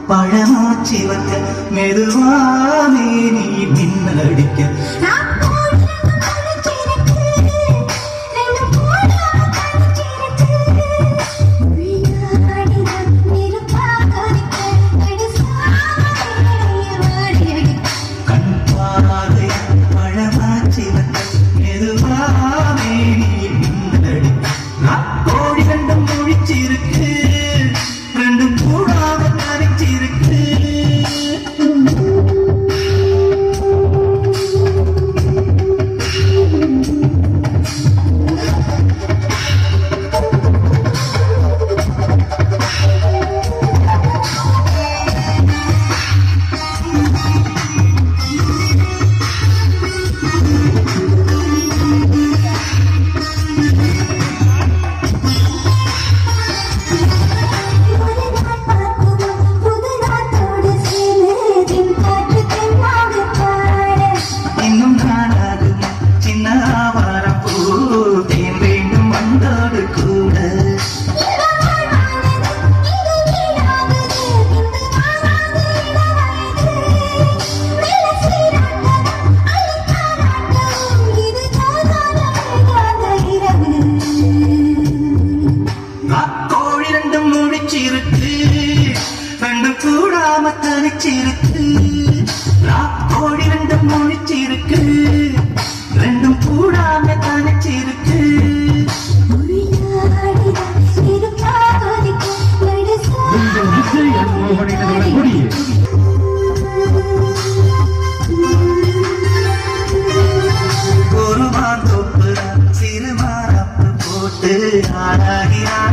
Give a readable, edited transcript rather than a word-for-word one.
பழமாச்சி வைக்க மெதுவாமே நீ மின்னல் அடிக்க கண் பார்வை பழமாச்சி வைக்க மெதுவாமே நீ மின்னல் அடிக்க கோடி கண்டம் முழிச்சிருக்கு ரெண்டும் கூடாம தனிச்சிருக்கு கூடாம தனிச்சிருக்கு கோடி ரெண்டும் முழிச்சிருக்கு ரெண்டும் கூடாம தனிச்சிருக்கு ஒரு மாந்தோப்பு சிறுமாரப்பு போட்டு ஆளாகிறான்